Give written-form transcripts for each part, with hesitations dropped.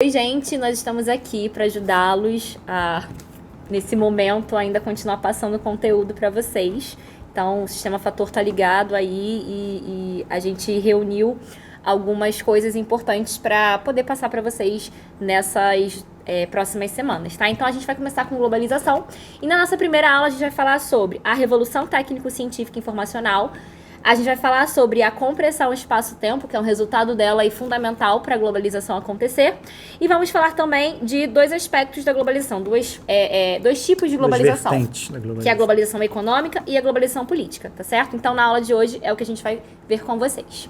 Oi, gente, nós estamos aqui para ajudá-los a, nesse momento, ainda continuar passando conteúdo para vocês. Então, o Sistema Fator está ligado aí e a gente reuniu algumas coisas importantes para poder passar para vocês nessas próximas semanas, tá? Então, a gente vai começar com globalização. E na nossa primeira aula, a gente vai falar sobre a Revolução Técnico-Científica Informacional. A gente vai falar sobre a compressão espaço-tempo, que é um resultado dela e fundamental para a globalização acontecer. E vamos falar também de dois aspectos da globalização, dois tipos de globalização, que é a globalização econômica e a globalização política, tá certo? Então, na aula de hoje é o que a gente vai ver com vocês.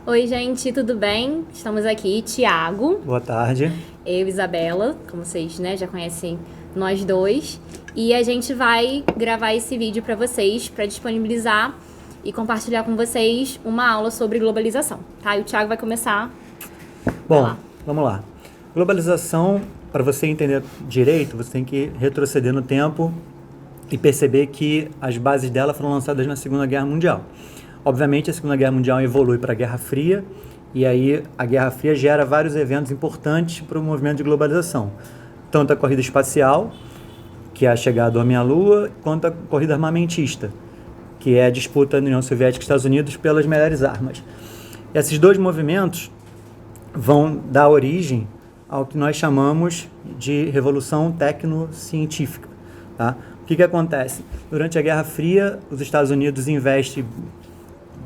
Oi, gente, tudo bem? Estamos aqui, Thiago. Boa tarde. Eu, Isabela, como vocês já conhecem nós dois. E a gente vai gravar esse vídeo para vocês, para disponibilizar e compartilhar com vocês uma aula sobre globalização, tá? E o Thiago vai começar. Bom, vamos lá. Globalização, para você entender direito, você tem que retroceder no tempo e perceber que as bases dela foram lançadas na Segunda Guerra Mundial. Obviamente, a Segunda Guerra Mundial evolui para a Guerra Fria, e aí a Guerra Fria gera vários eventos importantes para o movimento de globalização. Tanto a corrida espacial, que é a chegada do homem à Lua, quanto a corrida armamentista, que é a disputa da União Soviética e Estados Unidos pelas melhores armas. E esses dois movimentos vão dar origem ao que nós chamamos de Revolução Tecnocientífica. Tá? O que acontece? Durante a Guerra Fria, os Estados Unidos investem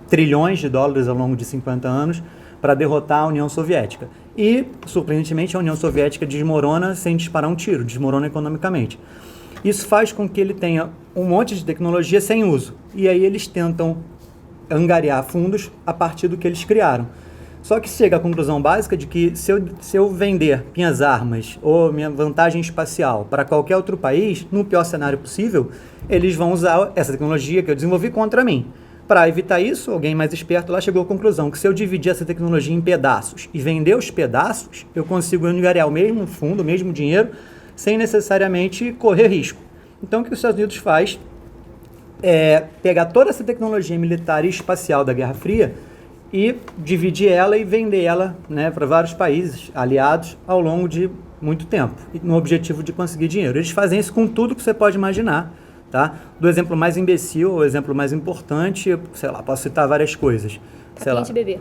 trilhões de dólares ao longo de 50 anos para derrotar a União Soviética. E, surpreendentemente, a União Soviética desmorona sem disparar um tiro, desmorona economicamente. Isso faz com que ele tenha um monte de tecnologia sem uso. E aí eles tentam angariar fundos a partir do que eles criaram. Só que chega à conclusão básica de que se eu vender minhas armas ou minha vantagem espacial para qualquer outro país, no pior cenário possível, eles vão usar essa tecnologia que eu desenvolvi contra mim. Para evitar isso, alguém mais esperto lá chegou à conclusão que se eu dividir essa tecnologia em pedaços e vender os pedaços, eu consigo angariar o mesmo fundo, o mesmo dinheiro, sem necessariamente correr risco. Então, o que os Estados Unidos faz é pegar toda essa tecnologia militar e espacial da Guerra Fria e dividir ela e vender ela, né, para vários países aliados ao longo de muito tempo, no objetivo de conseguir dinheiro. Eles fazem isso com tudo que você pode imaginar. Tá? Do exemplo mais imbecil ao exemplo mais importante, sei lá, posso citar várias coisas. Papinha de bebê.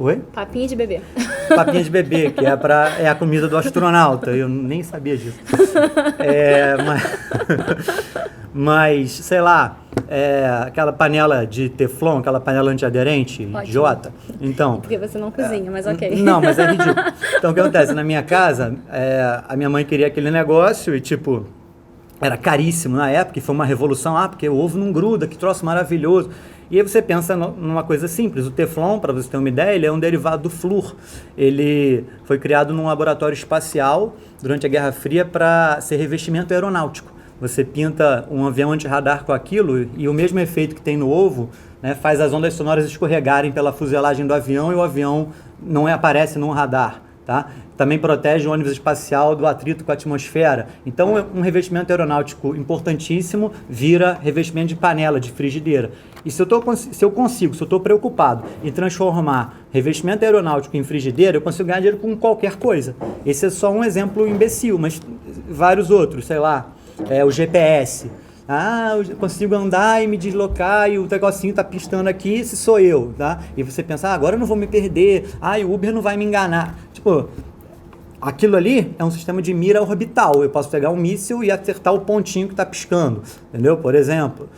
Oi? Papinha de bebê. Papinha de bebê, que é a comida do astronauta. Eu nem sabia disso. Mas, sei lá, aquela panela de teflon, aquela panela antiaderente, ótimo. Idiota. Então, porque você não cozinha, mas ok. Não, mas é ridículo. Então, o que acontece? Na minha casa, a minha mãe queria aquele negócio e, tipo, era caríssimo na época, e foi uma revolução, porque o ovo não gruda, que troço maravilhoso. E aí você pensa numa coisa simples, o Teflon, para você ter uma ideia, ele é um derivado do flúor. Ele foi criado num laboratório espacial durante a Guerra Fria para ser revestimento aeronáutico. Você pinta um avião anti-radar com aquilo e o mesmo efeito que tem no ovo, né, faz as ondas sonoras escorregarem pela fuselagem do avião e o avião não aparece num radar. Tá? Também protege o ônibus espacial do atrito com a atmosfera. Então, um revestimento aeronáutico importantíssimo vira revestimento de panela, de frigideira. E se eu estou preocupado em transformar revestimento aeronáutico em frigideira, eu consigo ganhar dinheiro com qualquer coisa. Esse é só um exemplo imbecil, mas vários outros, sei lá, o GPS. Eu consigo andar e me deslocar e o negocinho tá pistando aqui, esse sou eu, tá? E você pensa, agora eu não vou me perder, o Uber não vai me enganar. Tipo, aquilo ali é um sistema de mira orbital. Eu posso pegar um míssil e acertar o pontinho que tá piscando, entendeu? Por exemplo,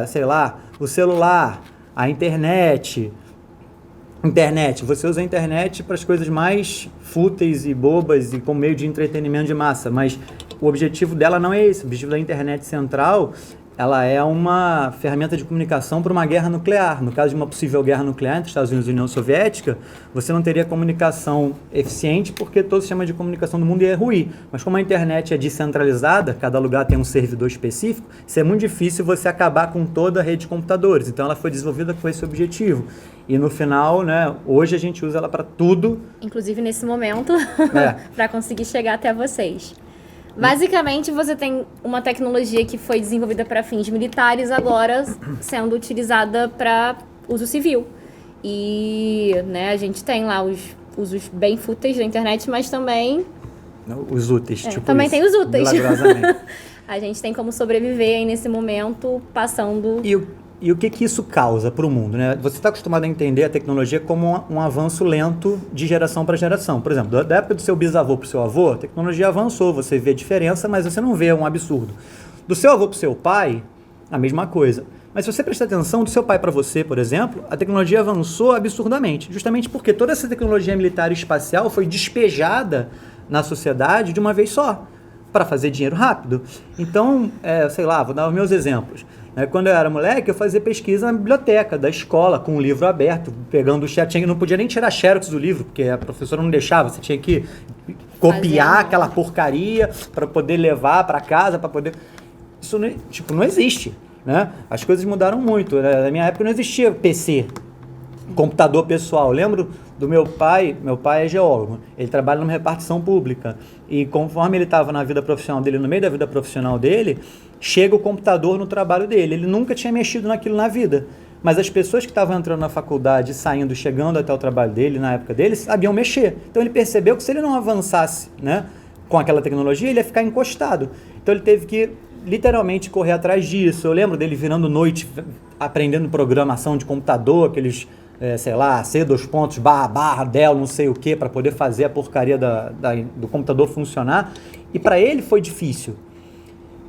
sei lá, o celular, a internet. Você usa a internet para as coisas mais fúteis e bobas e como meio de entretenimento de massa, mas o objetivo dela não é esse. O objetivo da internet central, ela é uma ferramenta de comunicação para uma guerra nuclear. No caso de uma possível guerra nuclear entre Estados Unidos e União Soviética, você não teria comunicação eficiente porque todo o sistema de comunicação do mundo ia ruir. Mas como a internet é descentralizada, cada lugar tem um servidor específico, isso é muito difícil você acabar com toda a rede de computadores. Então ela foi desenvolvida com esse objetivo. E no final, né, hoje a gente usa ela para tudo. Inclusive nesse momento, para conseguir chegar até vocês. Basicamente, você tem uma tecnologia que foi desenvolvida para fins militares, agora sendo utilizada para uso civil. E, né, a gente tem lá os usos bem fúteis da internet, mas também... Os úteis, tipo também isso, tem os úteis. milagrosamente. A gente tem como sobreviver aí nesse momento, passando... E o que isso causa para o mundo, né? Você está acostumado a entender a tecnologia como um avanço lento de geração para geração. Por exemplo, da época do seu bisavô para o seu avô, a tecnologia avançou, você vê a diferença, mas você não vê um absurdo. Do seu avô para o seu pai, a mesma coisa. Mas se você prestar atenção, do seu pai para você, por exemplo, a tecnologia avançou absurdamente. Justamente porque toda essa tecnologia militar e espacial foi despejada na sociedade de uma vez só, para fazer dinheiro rápido. Então, sei lá, vou dar os meus exemplos. Quando eu era moleque, eu fazia pesquisa na biblioteca da escola, com o livro aberto, pegando o xerox. Não podia nem tirar xerox do livro, porque a professora não deixava. Você tinha que copiar aquela porcaria para poder levar para casa, para poder... Isso não existe, né? As coisas mudaram muito. Na minha época não existia PC, computador pessoal. Eu lembro do meu pai é geólogo, ele trabalha numa repartição pública, e conforme ele estava na vida profissional dele, no meio da vida profissional dele, chega o computador no trabalho dele. Ele nunca tinha mexido naquilo na vida, mas as pessoas que estavam entrando na faculdade, saindo, chegando até o trabalho dele, na época dele, sabiam mexer. Então ele percebeu que se ele não avançasse, né, com aquela tecnologia, ele ia ficar encostado. Então ele teve que literalmente correr atrás disso. Eu lembro dele virando noite, aprendendo programação de computador, aqueles... sei lá, C2 barra Dell, não sei o que, para poder fazer a porcaria do computador funcionar. E para ele foi difícil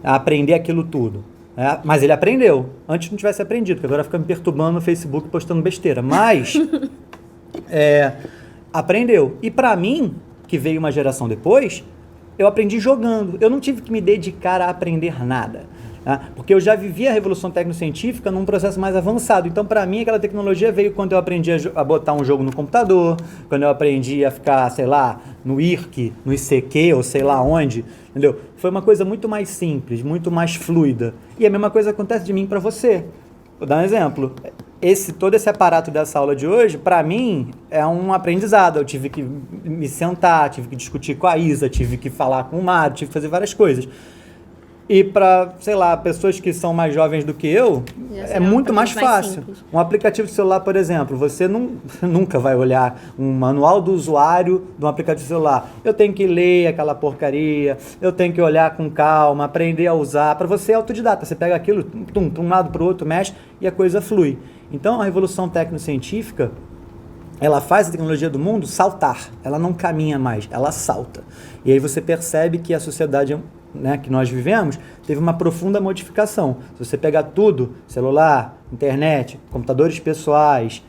aprender aquilo tudo. Mas ele aprendeu. Antes não tivesse aprendido, porque agora fica me perturbando no Facebook postando besteira. Mas aprendeu. E para mim, que veio uma geração depois, eu aprendi jogando. Eu não tive que me dedicar a aprender nada. Porque eu já vivia a revolução tecnocientífica num processo mais avançado. Então, para mim, aquela tecnologia veio quando eu aprendi a botar um jogo no computador, quando eu aprendi a ficar, sei lá, no IRC, no ICQ, ou sei lá onde, entendeu? Foi uma coisa muito mais simples, muito mais fluida. E a mesma coisa acontece de mim para você. Vou dar um exemplo. Todo esse aparato dessa aula de hoje, para mim, é um aprendizado. Eu tive que me sentar, tive que discutir com a Isa, tive que falar com o Mário, tive que fazer várias coisas. E para, sei lá, pessoas que são mais jovens do que eu, é muito mais fácil. Um aplicativo de celular, por exemplo, você nunca vai olhar um manual do usuário de um aplicativo de celular. Eu tenho que ler aquela porcaria, eu tenho que olhar com calma, aprender a usar. Para você é autodidata, você pega aquilo, de um lado para o outro, mexe e a coisa flui. Então, a revolução tecnocientífica, ela faz a tecnologia do mundo saltar. Ela não caminha mais, ela salta. E aí você percebe que a sociedade... né, que nós vivemos, teve uma profunda modificação. Se você pegar tudo, celular, internet, computadores pessoais,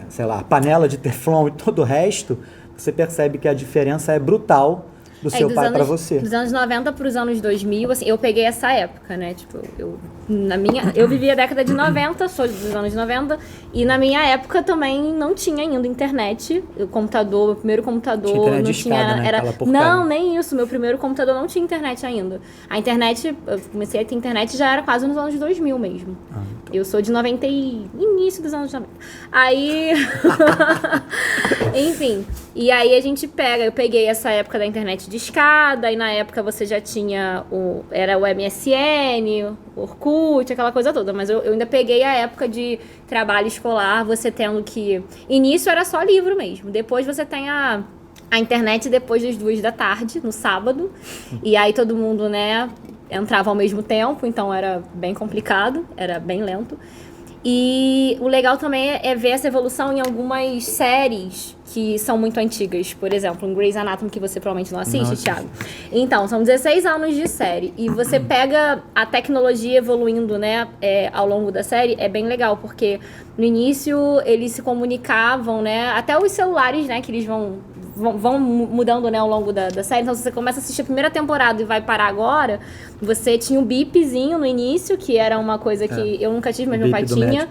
sei lá, panela de teflon e todo o resto, você percebe que a diferença é brutal do seu pai para você. Dos anos 90 para os anos 2000, assim, eu peguei essa época, né? Tipo, eu vivi a década de 90, sou dos anos 90, e na minha época também não tinha ainda internet. O computador, meu primeiro computador tinha internet não de escada, tinha, né? era Aquela porcaria. não, nem isso. Meu primeiro computador não tinha internet ainda. A internet, eu comecei a ter internet já era quase nos anos 2000 mesmo. Então. Eu sou de 90 e início dos anos 90. Aí, enfim, e aí eu peguei essa época da internet de escada, e na época você já tinha era o MSN, o Orkut, aquela coisa toda, mas eu ainda peguei a época de trabalho escolar, você tendo que... Início era só livro mesmo, depois você tem a internet depois das 2 da tarde, no sábado, e aí todo mundo, né, entrava ao mesmo tempo, então era bem complicado, era bem lento. E o legal também é ver essa evolução em algumas séries que são muito antigas. Por exemplo, em Grey's Anatomy, que você provavelmente não assiste, Thiago. Então, são 16 anos de série. E você pega a tecnologia evoluindo, né, ao longo da série, é bem legal, porque no início eles se comunicavam, né, até os celulares, né, que eles vão mudando, né, ao longo da série. Então, se você começa a assistir a primeira temporada e vai parar agora, você tinha um bipzinho no início, que era uma coisa que eu nunca tive, mas meu pai tinha.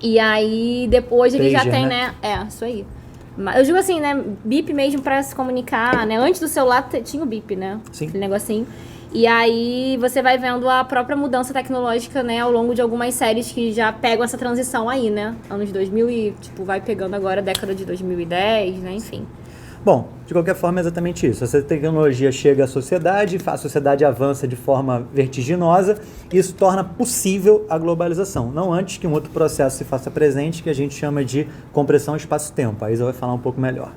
E aí, depois ele já tem, né? Isso aí. Eu digo assim, né, bip mesmo pra se comunicar, né? Antes do celular tinha o bip, né? Sim. Aquele negocinho. E aí você vai vendo a própria mudança tecnológica, né, ao longo de algumas séries que já pegam essa transição aí, né? Anos 2000 e, tipo, vai pegando agora a década de 2010, né? Enfim. Bom, de qualquer forma é exatamente isso. Essa tecnologia chega à sociedade, a sociedade avança de forma vertiginosa e isso torna possível a globalização. Não antes que um outro processo se faça presente, que a gente chama de compressão espaço-tempo. A Isa vai falar um pouco melhor.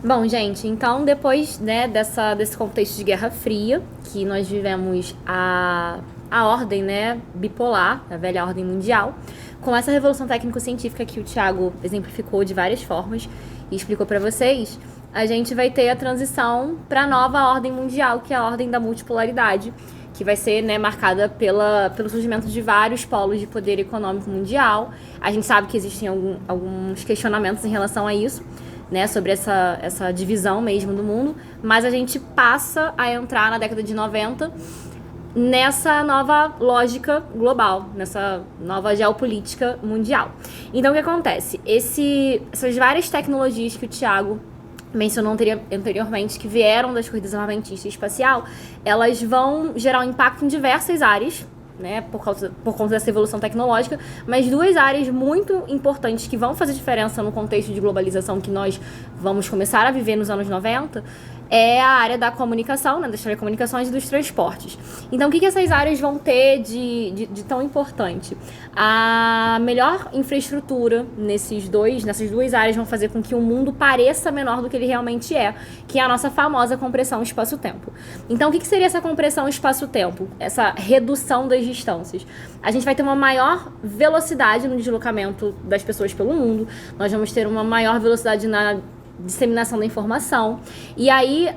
Bom, gente, então depois, né, desse contexto de Guerra Fria, que nós vivemos a ordem, né, bipolar, a velha ordem mundial, com essa revolução técnico-científica que o Thiago exemplificou de várias formas e explicou para vocês, a gente vai ter a transição para a nova ordem mundial, que é a ordem da multipolaridade, que vai ser, né, marcada pelo surgimento de vários polos de poder econômico mundial. A gente sabe que existem alguns questionamentos em relação a isso, né, sobre essa divisão mesmo do mundo, mas a gente passa a entrar na década de 90 nessa nova lógica global, nessa nova geopolítica mundial. Então, o que acontece? Essas várias tecnologias que o Thiago mencionou anteriormente, que vieram das corridas armamentistas e espacial, elas vão gerar um impacto em diversas áreas, né, por conta dessa evolução tecnológica, mas duas áreas muito importantes que vão fazer diferença no contexto de globalização que nós vamos começar a viver nos anos 90 é a área da comunicação, né, das telecomunicações e dos transportes. Então, o que essas áreas vão ter de tão importante? A melhor infraestrutura nessas duas áreas vão fazer com que o mundo pareça menor do que ele realmente é, que é a nossa famosa compressão espaço-tempo. Então, o que seria essa compressão espaço-tempo? Essa redução das distâncias. A gente vai ter uma maior velocidade no deslocamento das pessoas pelo mundo, nós vamos ter uma maior velocidade na disseminação da informação. E aí,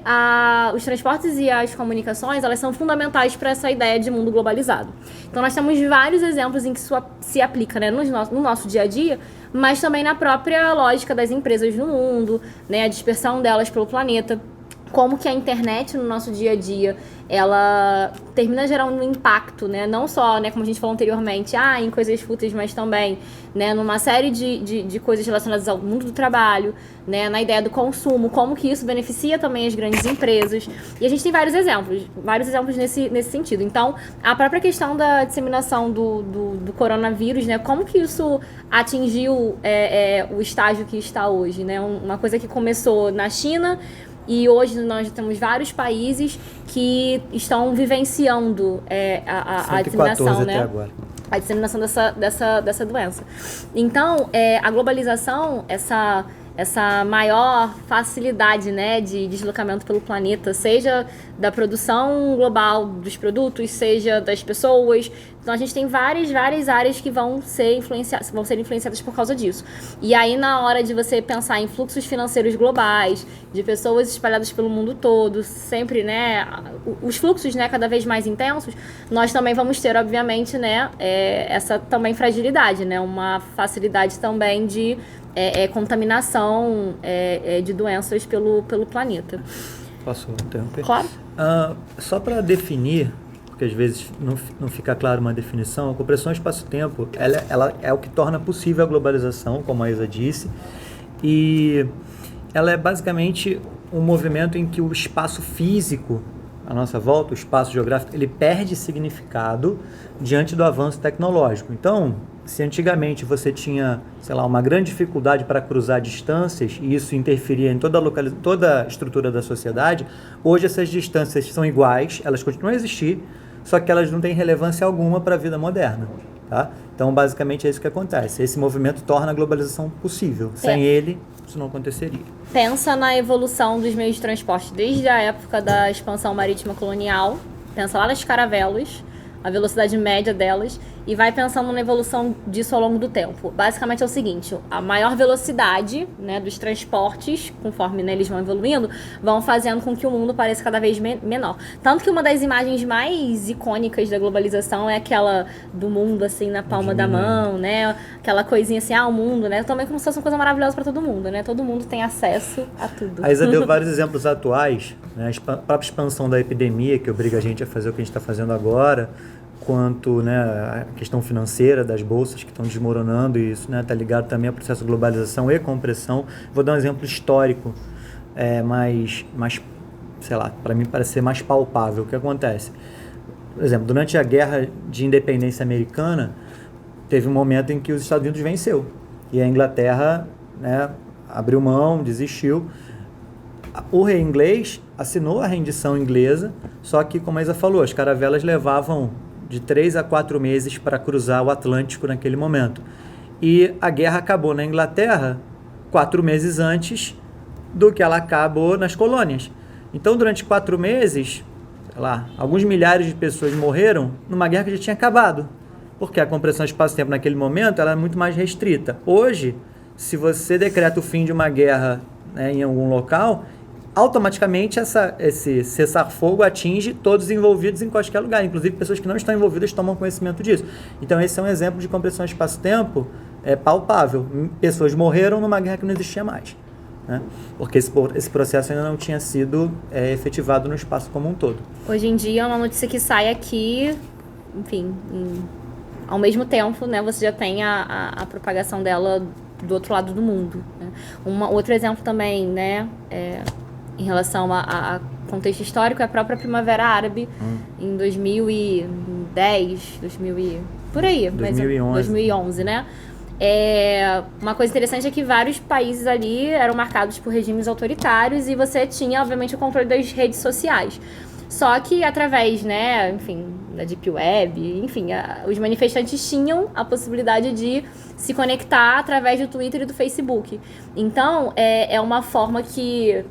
os transportes e as comunicações, elas são fundamentais para essa ideia de mundo globalizado. Então, nós temos vários exemplos em que isso se aplica, né, no nosso dia a dia, mas também na própria lógica das empresas no mundo, né, a dispersão delas pelo planeta. Como que a internet no nosso dia a dia, ela termina gerando um impacto, né? Não só, né, como a gente falou anteriormente, em coisas fúteis, mas também, né, numa série de coisas relacionadas ao mundo do trabalho, né, na ideia do consumo, como que isso beneficia também as grandes empresas. E a gente tem vários exemplos nesse sentido. Então, a própria questão da disseminação do coronavírus, né, como que isso atingiu o estágio que está hoje, né? Uma coisa que começou na China, e hoje nós temos vários países que estão vivenciando a disseminação, né? Até agora. A disseminação dessa doença. Então, a globalização, essa maior facilidade, né, de deslocamento pelo planeta, seja da produção global dos produtos, seja das pessoas. Então, a gente tem várias áreas que vão ser influenciadas por causa disso. E aí, na hora de você pensar em fluxos financeiros globais, de pessoas espalhadas pelo mundo todo, sempre, né, os fluxos, né, cada vez mais intensos, nós também vamos ter, obviamente, né, essa também fragilidade, né, uma facilidade também de contaminação de doenças pelo planeta. Posso interromper? Claro. Só para definir, porque às vezes não fica claro uma definição, a compressão espaço-tempo ela é o que torna possível a globalização, como a Isa disse, e ela é basicamente um movimento em que o espaço físico à nossa volta, o espaço geográfico, ele perde significado diante do avanço tecnológico. Então, se antigamente você tinha, sei lá, uma grande dificuldade para cruzar distâncias e isso interferia em toda a estrutura da sociedade, hoje essas distâncias são iguais, elas continuam a existir, só que elas não têm relevância alguma para a vida moderna. Tá? Então, basicamente, é isso que acontece. Esse movimento torna a globalização possível. Sem ele, isso não aconteceria. Pensa na evolução dos meios de transporte desde a época da expansão marítima colonial. Pensa lá nas caravelas, a velocidade média delas, e vai pensando na evolução disso ao longo do tempo. Basicamente é o seguinte, a maior velocidade, né, dos transportes, conforme, né, eles vão evoluindo, vão fazendo com que o mundo pareça cada vez menor. Tanto que uma das imagens mais icônicas da globalização é aquela do mundo, assim, na palma da mão, né? Aquela coisinha assim, o mundo, né? Também como se fosse uma coisa maravilhosa para todo mundo, né? Todo mundo tem acesso a tudo. A Isa deu vários exemplos atuais, né? A própria expansão da epidemia, que obriga a gente a fazer o que a gente está fazendo agora, quanto, né, a questão financeira das bolsas que estão desmoronando, e isso, né, está ligado também ao processo de globalização e compressão. Vou dar um exemplo histórico, mais, sei lá, para mim parece ser mais palpável. O que acontece? Por exemplo, durante a Guerra de Independência Americana, teve um momento em que os Estados Unidos venceu, e a Inglaterra, né, abriu mão, desistiu, o rei inglês assinou a rendição inglesa, só que, como a Isa falou, as caravelas levavam de 3 a 4 meses para cruzar o Atlântico naquele momento. E a guerra acabou na Inglaterra 4 meses antes do que ela acabou nas colônias. Então, durante 4 meses, sei lá, alguns milhares de pessoas morreram numa guerra que já tinha acabado, porque a compreensão de espaço-tempo naquele momento ela é muito mais restrita. Hoje, se você decreta o fim de uma guerra, né, em algum local, automaticamente esse cessar-fogo atinge todos os envolvidos em qualquer lugar, inclusive pessoas que não estão envolvidas tomam conhecimento disso. Então esse é um exemplo de compreensão de espaço-tempo palpável. Pessoas morreram numa guerra que não existia mais, né? Porque esse processo ainda não tinha sido efetivado no espaço como um todo. Hoje em dia, uma notícia que sai aqui, enfim, ao mesmo tempo, né, você já tem a propagação dela do outro lado do mundo, né? Outro exemplo também, né, em relação a contexto histórico, é a própria Primavera Árabe, em 2010, por aí, 2011, né? Uma coisa interessante é que vários países ali eram marcados por regimes autoritários e você tinha, obviamente, o controle das redes sociais. Só que através, né, enfim, da Deep Web, enfim, os manifestantes tinham a possibilidade de se conectar através do Twitter e do Facebook. Então, é uma forma que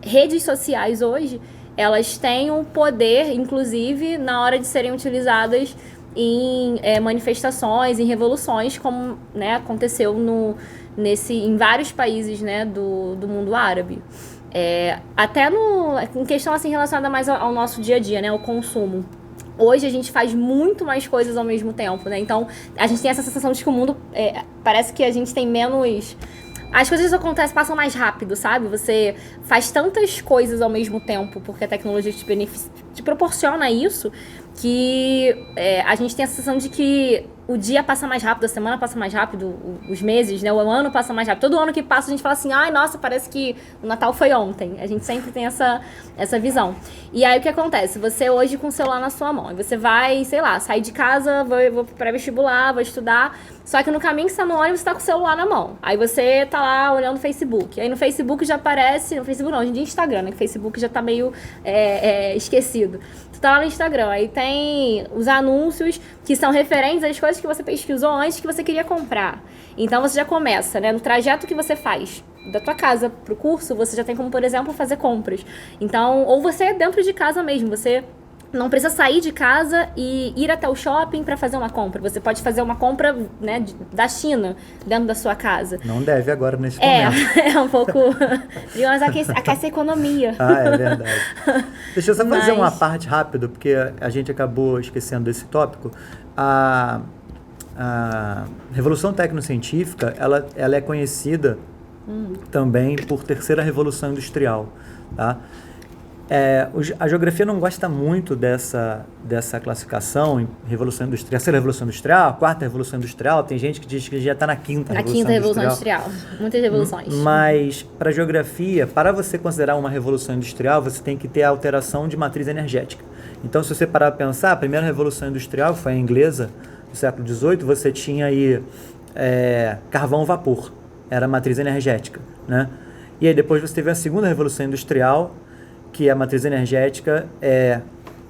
redes sociais hoje, elas têm um poder, inclusive, na hora de serem utilizadas em manifestações, em revoluções, como, né, aconteceu em vários países, né, do mundo árabe. Até em questão assim, relacionada mais ao nosso dia a dia, né, ao consumo. Hoje a gente faz muito mais coisas ao mesmo tempo, né? Então a gente tem essa sensação de que o mundo parece que a gente tem menos... As coisas acontecem, passam mais rápido, sabe? Você faz tantas coisas ao mesmo tempo, porque a tecnologia te proporciona isso, que a gente tem a sensação de que o dia passa mais rápido, a semana passa mais rápido, os meses, né? O ano passa mais rápido. Todo ano que passa a gente fala assim, ai, nossa, parece que o Natal foi ontem. A gente sempre tem essa visão. E aí o que acontece? Você hoje com o celular na sua mão, e você vai, sei lá, sair de casa, vou pro pré-vestibular, vou estudar, só que no caminho que você tá no ônibus, você tá com o celular na mão. Aí você tá lá olhando o Facebook. Aí no Facebook já aparece, no Facebook não, hoje em dia Instagram, né? Que o Facebook já tá meio esquecido. Tu tá lá no Instagram, aí tem os anúncios que são referentes às coisas que você pesquisou antes que você queria comprar. Então você já começa, né? No trajeto que você faz da tua casa pro curso, você já tem como, por exemplo, fazer compras. Então, ou você é dentro de casa mesmo, você não precisa sair de casa e ir até o shopping para fazer uma compra. Você pode fazer uma compra, né, da China dentro da sua casa. Não deve agora nesse momento. É um pouco... Mas aquece a economia. É verdade. Deixa eu só fazer uma parte rápido, porque a gente acabou esquecendo desse tópico. A Revolução Tecnocientífica, ela é conhecida também por Terceira Revolução Industrial, tá? A geografia não gosta muito dessa classificação em Revolução Industrial, Terceira Revolução Industrial, Quarta Revolução Industrial. Tem gente que diz que já está na Quinta Revolução Industrial. Muitas revoluções. Mas, para a geografia, para você considerar uma Revolução Industrial, você tem que ter a alteração de matriz energética. Então, se você parar para pensar, a primeira Revolução Industrial foi a inglesa, no século XVIII, você tinha aí carvão-vapor, era a matriz energética, né? E aí depois você teve a segunda Revolução Industrial, que a matriz energética é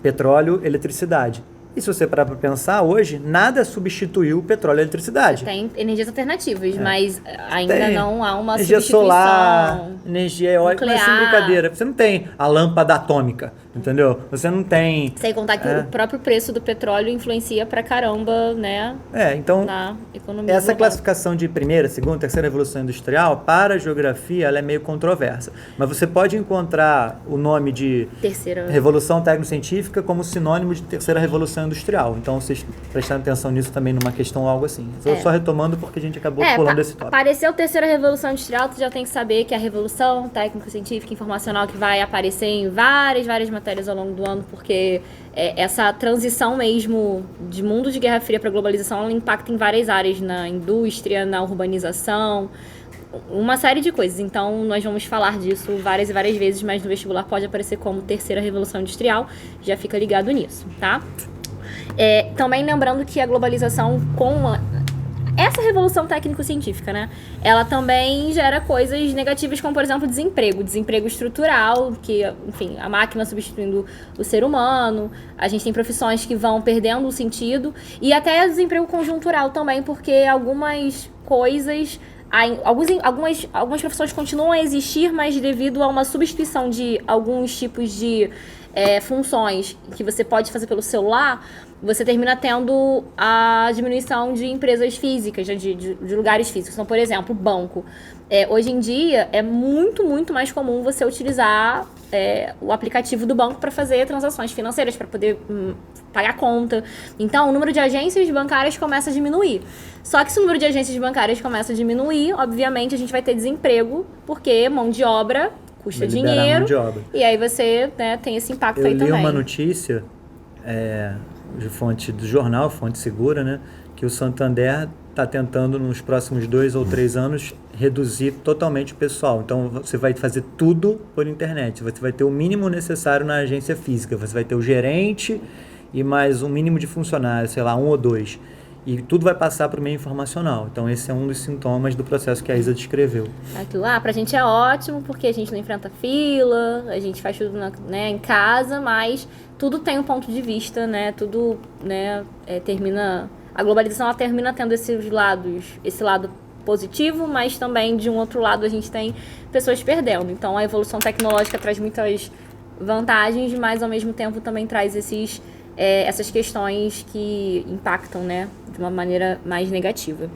petróleo, eletricidade. E se você parar para pensar, hoje, nada substituiu o petróleo e a eletricidade. Tem energias alternativas, mas ainda não há uma energia substituição. Energia solar, energia eólica, mas sem nuclear. brincadeira. Você não tem a lâmpada atômica, entendeu? Você não tem... Sem contar que o próprio preço do petróleo influencia pra caramba, né? Então, na economia essa global. classificação de primeira, segunda, terceira revolução industrial, para a geografia, ela é meio controversa. Mas você pode encontrar o nome de Terceira. Revolução Tecnocientífica como sinônimo de terceira revolução industrial. Então, vocês prestaram atenção nisso também numa questão algo assim. Só retomando porque a gente acabou pulando esse tópico. Apareceu terceira revolução industrial, tu já tem que saber que a revolução técnico-científica informacional que vai aparecer em várias matérias ao longo do ano, porque essa transição mesmo de mundo de Guerra Fria para globalização, ela impacta em várias áreas, na indústria, na urbanização, uma série de coisas. Então, nós vamos falar disso várias e várias vezes, mas no vestibular pode aparecer como terceira revolução industrial, já fica ligado nisso, tá? Também lembrando que a globalização essa revolução técnico-científica, né, ela também gera coisas negativas, como, por exemplo, desemprego estrutural, que, enfim, a máquina substituindo o ser humano, a gente tem profissões que vão perdendo o sentido, e até desemprego conjuntural também, porque algumas coisas... Algumas profissões continuam a existir, mas devido a uma substituição de alguns tipos de funções que você pode fazer pelo celular, você termina tendo a diminuição de empresas físicas, de lugares físicos. Então, por exemplo, banco. Hoje em dia, é muito, muito mais comum você utilizar o aplicativo do banco para fazer transações financeiras, para poder pagar conta. Então, o número de agências bancárias começa a diminuir. Só que se o número de agências bancárias começa a diminuir, obviamente a gente vai ter desemprego, porque mão de obra custa dinheiro. E aí você, né, tem esse impacto aí também. Eu li uma notícia de fonte do jornal, fonte segura, né, que o Santander está tentando nos próximos 2 ou 3 anos reduzir totalmente o pessoal. Então você vai fazer tudo por internet. Você vai ter o mínimo necessário na agência física. Você vai ter o gerente e mais um mínimo de funcionários, sei lá, 1 ou 2. E tudo vai passar para o meio informacional. Então esse é um dos sintomas do processo que a Isa descreveu. Aquilo lá, pra gente é ótimo, porque a gente não enfrenta fila, a gente faz tudo em casa, mas tudo tem um ponto de vista, né? Tudo, né, a globalização ela termina tendo esses lados, esse lado positivo, mas também de um outro lado a gente tem pessoas perdendo. Então a evolução tecnológica traz muitas vantagens, mas ao mesmo tempo também traz essas questões que impactam, né, de uma maneira mais negativa.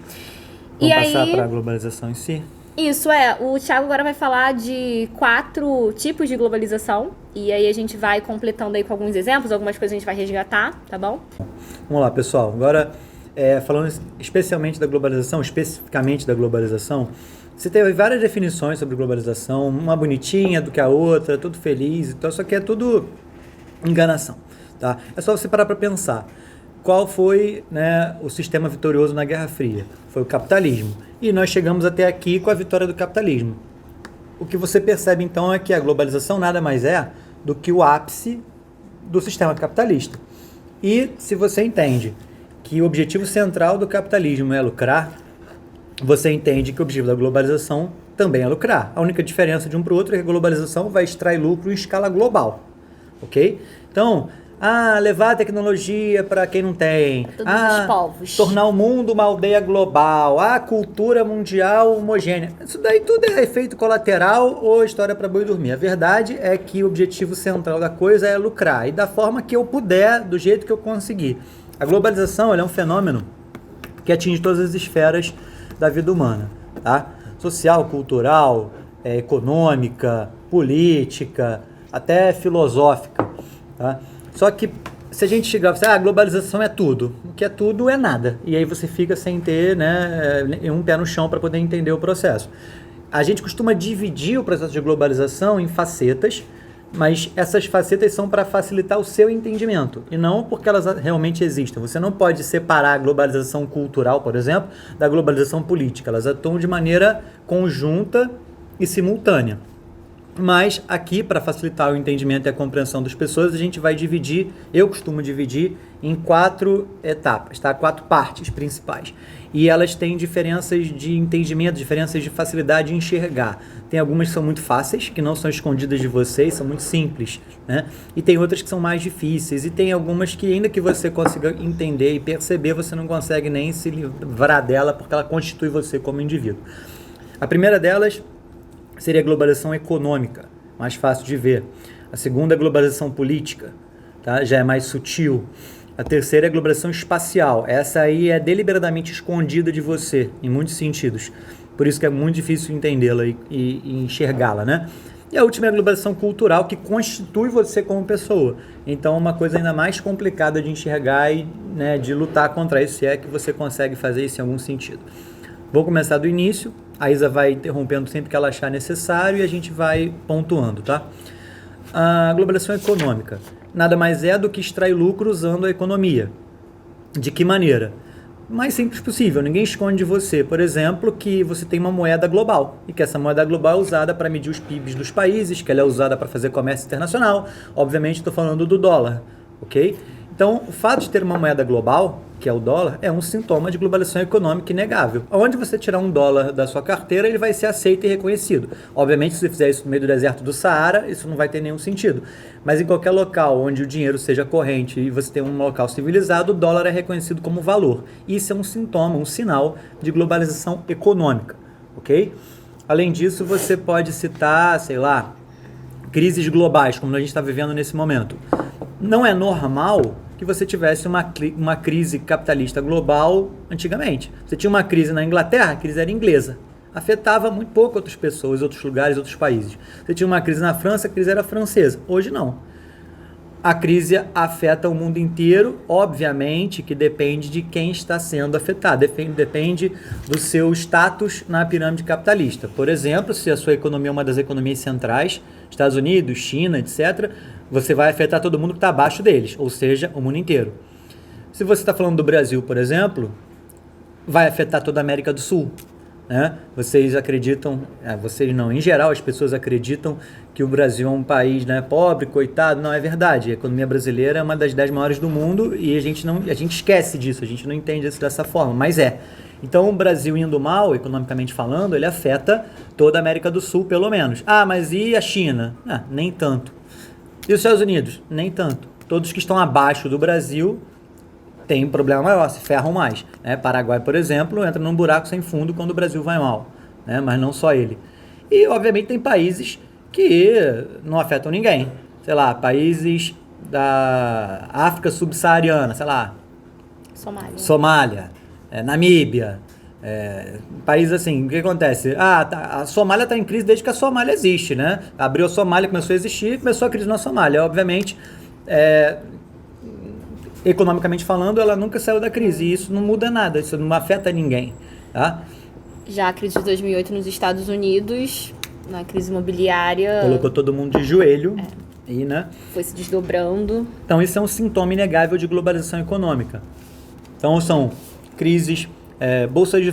Vamos passar para a globalização em si? Isso, o Thiago agora vai falar de 4 tipos de globalização, e aí a gente vai completando aí com alguns exemplos, algumas coisas a gente vai resgatar, tá bom? Vamos lá, pessoal. Agora, falando especificamente da globalização, você teve várias definições sobre globalização, uma bonitinha do que a outra, tudo feliz, então isso aqui é tudo enganação, tá? É só você parar para pensar. Qual foi, né, o sistema vitorioso na Guerra Fria? Foi o capitalismo. E nós chegamos até aqui com a vitória do capitalismo. O que você percebe, então, é que a globalização nada mais é do que o ápice do sistema capitalista. E se você entende que o objetivo central do capitalismo é lucrar, você entende que o objetivo da globalização também é lucrar. A única diferença de um para o outro é que a globalização vai extrair lucro em escala global. Ok? Então... levar a tecnologia para quem não tem. Todos os povos. Tornar o mundo uma aldeia global. Cultura mundial homogênea. Isso daí tudo é efeito colateral ou história para boi dormir. A verdade é que o objetivo central da coisa é lucrar. E da forma que eu puder, do jeito que eu conseguir. A globalização ela é um fenômeno que atinge todas as esferas da vida humana. Tá? Social, cultural, econômica, política, até filosófica. Tá? Só que se a gente chegar e falar, globalização é tudo. O que é tudo é nada. E aí você fica sem ter, né, um pé no chão para poder entender o processo. A gente costuma dividir o processo de globalização em facetas, mas essas facetas são para facilitar o seu entendimento. E não porque elas realmente existem. Você não pode separar a globalização cultural, por exemplo, da globalização política. Elas atuam de maneira conjunta e simultânea. Mas aqui, para facilitar o entendimento e a compreensão das pessoas, a gente vai dividir, eu costumo dividir em 4 etapas, tá? 4 partes principais. E elas têm diferenças de entendimento, diferenças de facilidade de enxergar. Tem algumas que são muito fáceis, que não são escondidas de vocês, são muito simples, né? E tem outras que são mais difíceis. E tem algumas que, ainda que você consiga entender e perceber, você não consegue nem se livrar dela, porque ela constitui você como indivíduo. A primeira delas seria a globalização econômica, mais fácil de ver. A segunda é a globalização política, tá? Já é mais sutil. A terceira é a globalização espacial. Essa aí é deliberadamente escondida de você, em muitos sentidos. Por isso que é muito difícil entendê-la e enxergá-la, né? E a última é a globalização cultural, que constitui você como pessoa. Então é uma coisa ainda mais complicada de enxergar e, né, de lutar contra isso, se é que você consegue fazer isso em algum sentido. Vou começar do início. A Isa vai interrompendo sempre que ela achar necessário e a gente vai pontuando, tá? A globalização econômica nada mais é do que extrair lucro usando a economia. De que maneira? O mais simples possível, ninguém esconde de você, por exemplo, que você tem uma moeda global e que essa moeda global é usada para medir os PIBs dos países, que ela é usada para fazer comércio internacional. Obviamente estou falando do dólar, ok? Então, o fato de ter uma moeda global, que é o dólar, é um sintoma de globalização econômica inegável. Onde você tirar um dólar da sua carteira, ele vai ser aceito e reconhecido. Obviamente, se você fizer isso no meio do deserto do Saara, isso não vai ter nenhum sentido. Mas em qualquer local onde o dinheiro seja corrente e você tem um local civilizado, o dólar é reconhecido como valor. Isso é um sintoma, um sinal de globalização econômica, ok? Além disso, você pode citar, sei lá, crises globais, como a gente está vivendo nesse momento. Não é normal que você tivesse uma crise capitalista global antigamente. Você tinha uma crise na Inglaterra, a crise era inglesa. Afetava muito pouco outras pessoas, outros lugares, outros países. Você tinha uma crise na França, a crise era francesa. Hoje não. A crise afeta o mundo inteiro, obviamente que depende de quem está sendo afetado, depende do seu status na pirâmide capitalista. Por exemplo, se a sua economia é uma das economias centrais, Estados Unidos, China, etc., você vai afetar todo mundo que está abaixo deles, ou seja, o mundo inteiro. Se você está falando do Brasil, por exemplo, vai afetar toda a América do Sul. Né? Vocês acreditam, vocês não, em geral as pessoas acreditam que o Brasil é um país, né, pobre, coitado. Não é verdade. A economia brasileira é uma das 10 maiores do mundo e a gente esquece disso, a gente não entende isso dessa forma, mas é. Então o Brasil indo mal, economicamente falando, ele afeta toda a América do Sul, pelo menos. Ah, mas e a China? Nem tanto. E os Estados Unidos? Nem tanto. Todos que estão abaixo do Brasil têm um problema maior, se ferram mais. Né? Paraguai, por exemplo, entra num buraco sem fundo quando o Brasil vai mal. Né? Mas não só ele. E, obviamente, tem países que não afetam ninguém. Sei lá, países da África subsaariana, sei lá. Somália, Namíbia. País assim, o que acontece? A Somália está em crise desde que a Somália existe, né? Abriu a Somália, começou a existir, começou a crise na Somália. Obviamente, economicamente falando, ela nunca saiu da crise. E isso não muda nada, isso não afeta ninguém. Tá? Já a crise de 2008 nos Estados Unidos, na crise imobiliária... Colocou todo mundo de joelho. E, né? Foi se desdobrando. Então, isso é um sintoma inegável de globalização econômica. Então, são crises... bolsas de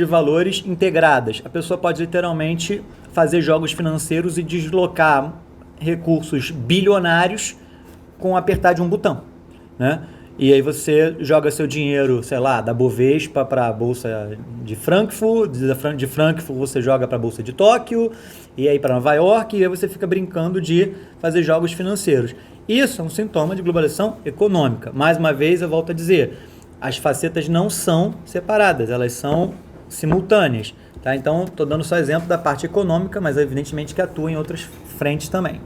valores integradas. A pessoa pode literalmente fazer jogos financeiros e deslocar recursos bilionários com apertar de um botão, né? E aí você joga seu dinheiro, sei lá, da Bovespa para a Bolsa de Frankfurt, de Frankfurt você joga para a Bolsa de Tóquio, e aí para Nova York, e aí você fica brincando de fazer jogos financeiros. Isso é um sintoma de globalização econômica. Mais uma vez, eu volto a dizer, as facetas não são separadas, elas são simultâneas. Tá? Então, estou dando só exemplo da parte econômica, mas evidentemente que atua em outras frentes também.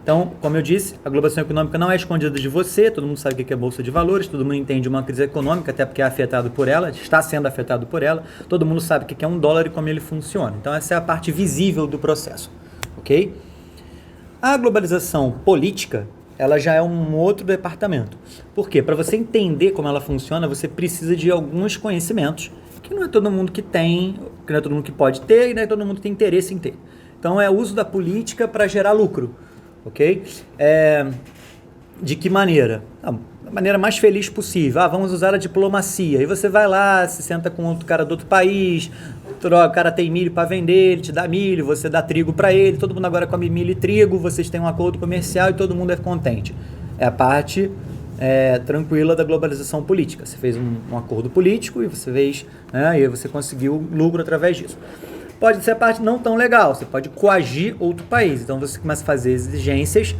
Então, como eu disse, a globalização econômica não é escondida de você, todo mundo sabe o que é Bolsa de Valores, todo mundo entende uma crise econômica, até porque é afetado por ela, está sendo afetado por ela, todo mundo sabe o que é um dólar e como ele funciona. Então, essa é a parte visível do processo. Ok? A globalização política, ela já é um outro departamento. Por quê? Para você entender como ela funciona, você precisa de alguns conhecimentos que não é todo mundo que tem, que não é todo mundo que pode ter e não é todo mundo que tem interesse em ter. Então, é o uso da política para gerar lucro. Ok? De que maneira? Da maneira mais feliz possível. Vamos usar a diplomacia. E você vai lá, se senta com outro cara do outro país, o cara tem milho para vender, ele te dá milho, você dá trigo para ele, todo mundo agora come milho e trigo, vocês têm um acordo comercial e todo mundo é contente. É a parte tranquila da globalização política. Você fez um acordo político e você fez, né, e aí você conseguiu lucro através disso. Pode ser a parte não tão legal, você pode coagir outro país. Então você começa a fazer exigências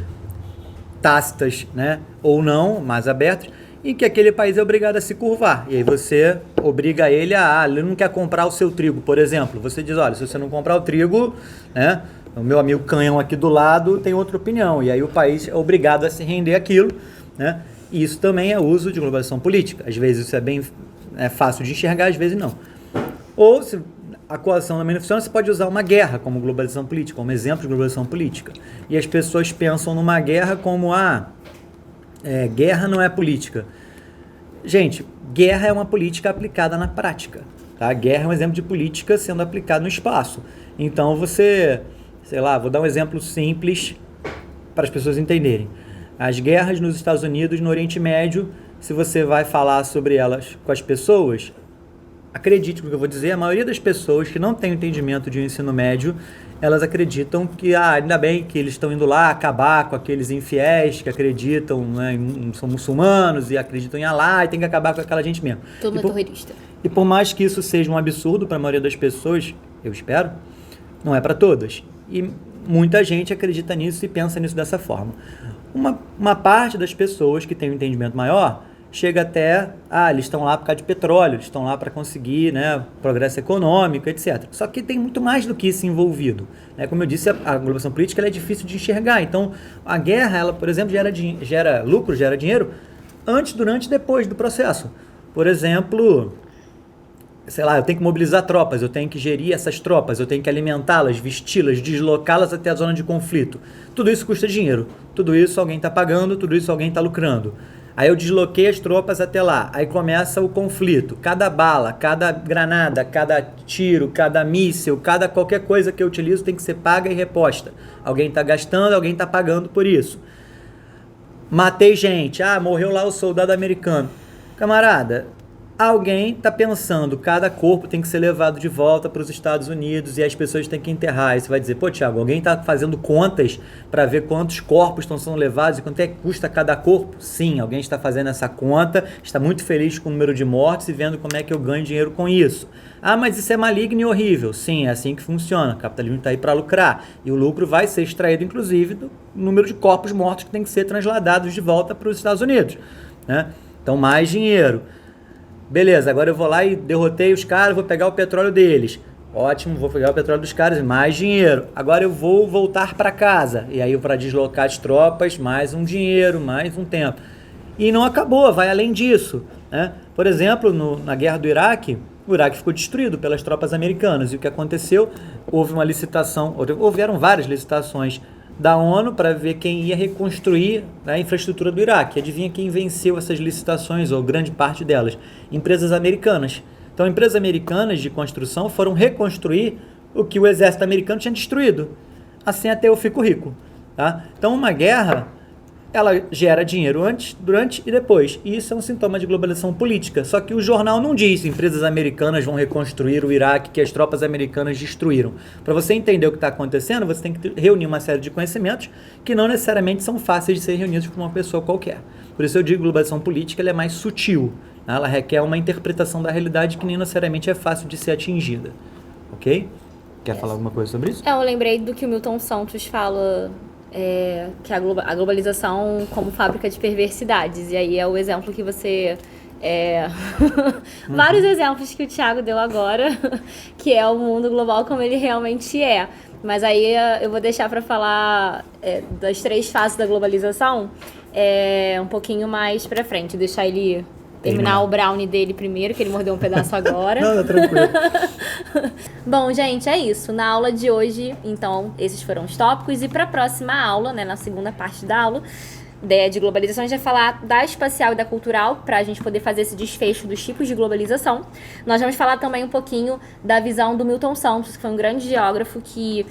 tácitas, né, ou não, mais abertas, em que aquele país é obrigado a se curvar. E aí você obriga ele ele não quer comprar o seu trigo, por exemplo. Você diz, olha, se você não comprar o trigo, né, o meu amigo canhão aqui do lado tem outra opinião. E aí o país é obrigado a se render àquilo, né? E isso também é uso de globalização política. Às vezes isso é bem fácil de enxergar, às vezes não. Ou se a coação também não funciona, você pode usar uma guerra como globalização política, como exemplo de globalização política. E as pessoas pensam numa guerra como, guerra não é política. Gente, guerra é uma política aplicada na prática. Tá? Guerra é um exemplo de política sendo aplicada no espaço. Então você, sei lá, vou dar um exemplo simples para as pessoas entenderem. As guerras nos Estados Unidos, no Oriente Médio, se você vai falar sobre elas com as pessoas, acredite no que eu vou dizer, a maioria das pessoas que não tem entendimento de um ensino médio, elas acreditam que, ainda bem que eles estão indo lá acabar com aqueles infiéis que acreditam, né, são muçulmanos e acreditam em Alá e tem que acabar com aquela gente mesmo. Todo mundo terrorista. E por mais que isso seja um absurdo para a maioria das pessoas, eu espero, não é para todas. E muita gente acredita nisso e pensa nisso dessa forma. Uma parte das pessoas que tem um entendimento maior chega até, eles estão lá por causa de petróleo, eles estão lá para conseguir, né, progresso econômico, etc. Só que tem muito mais do que isso envolvido. Né? Como eu disse, a globalização política ela é difícil de enxergar. Então, a guerra, ela, por exemplo, gera lucro, gera dinheiro antes, durante e depois do processo. Por exemplo, sei lá, eu tenho que mobilizar tropas, eu tenho que gerir essas tropas, eu tenho que alimentá-las, vesti-las, deslocá-las até a zona de conflito. Tudo isso custa dinheiro. Tudo isso alguém está pagando, tudo isso alguém está lucrando. Aí eu desloquei as tropas até lá, aí começa o conflito. Cada bala, cada granada, cada tiro, cada míssil, cada qualquer coisa que eu utilizo tem que ser paga e reposta. Alguém está gastando, alguém está pagando por isso. Matei gente, morreu lá o soldado americano. Camarada, alguém está pensando, cada corpo tem que ser levado de volta para os Estados Unidos e as pessoas têm que enterrar. Aí você vai dizer, pô, Thiago, alguém está fazendo contas para ver quantos corpos estão sendo levados e quanto é que custa cada corpo? Sim, alguém está fazendo essa conta, está muito feliz com o número de mortes e vendo como é que eu ganho dinheiro com isso. Mas isso é maligno e horrível. Sim, é assim que funciona. O capitalismo está aí para lucrar. E o lucro vai ser extraído, inclusive, do número de corpos mortos que tem que ser transladados de volta para os Estados Unidos. Né? Então, mais dinheiro. Beleza, agora eu vou lá e derrotei os caras, vou pegar o petróleo deles. Ótimo, vou pegar o petróleo dos caras, mais dinheiro. Agora eu vou voltar para casa. E aí para deslocar as tropas, mais um dinheiro, mais um tempo. E não acabou, vai além disso. Né? Por exemplo, na guerra do Iraque, o Iraque ficou destruído pelas tropas americanas. E o que aconteceu? Houve uma licitação, houveram várias licitações da ONU para ver quem ia reconstruir a infraestrutura do Iraque. Adivinha quem venceu essas licitações, ou grande parte delas? Empresas americanas. Então, empresas americanas de construção foram reconstruir o que o exército americano tinha destruído. Assim até eu fico rico. Tá? Então, uma guerra, ela gera dinheiro antes, durante e depois. E isso é um sintoma de globalização política. Só que o jornal não diz empresas americanas vão reconstruir o Iraque que as tropas americanas destruíram. Para você entender o que está acontecendo, você tem que reunir uma série de conhecimentos que não necessariamente são fáceis de ser reunidos por uma pessoa qualquer. Por isso eu digo que globalização política ela é mais sutil. Tá? Ela requer uma interpretação da realidade que nem necessariamente é fácil de ser atingida. Ok? Quer falar alguma coisa sobre isso? Eu lembrei do que o Milton Santos fala... que a globalização como fábrica de perversidades. E aí é o exemplo que você... vários exemplos que o Thiago deu agora, que é o mundo global como ele realmente é. Mas aí eu vou deixar para falar das 3 fases da globalização um pouquinho mais para frente. Deixar ele terminar o brownie dele primeiro, que ele mordeu um pedaço agora. Não, tranquilo. Bom, gente, é isso. Na aula de hoje, então, esses foram os tópicos. E para a próxima aula, né, na segunda parte da aula, de globalização, a gente vai falar da espacial e da cultural, para a gente poder fazer esse desfecho dos tipos de globalização. Nós vamos falar também um pouquinho da visão do Milton Santos, que foi um grande geógrafo que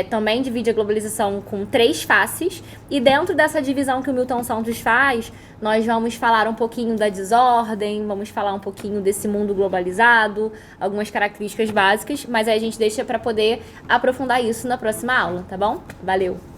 também divide a globalização com 3 faces. E dentro dessa divisão que o Milton Santos faz, nós vamos falar um pouquinho da desordem, vamos falar um pouquinho desse mundo globalizado, algumas características básicas, mas aí a gente deixa para poder aprofundar isso na próxima aula, tá bom? Valeu!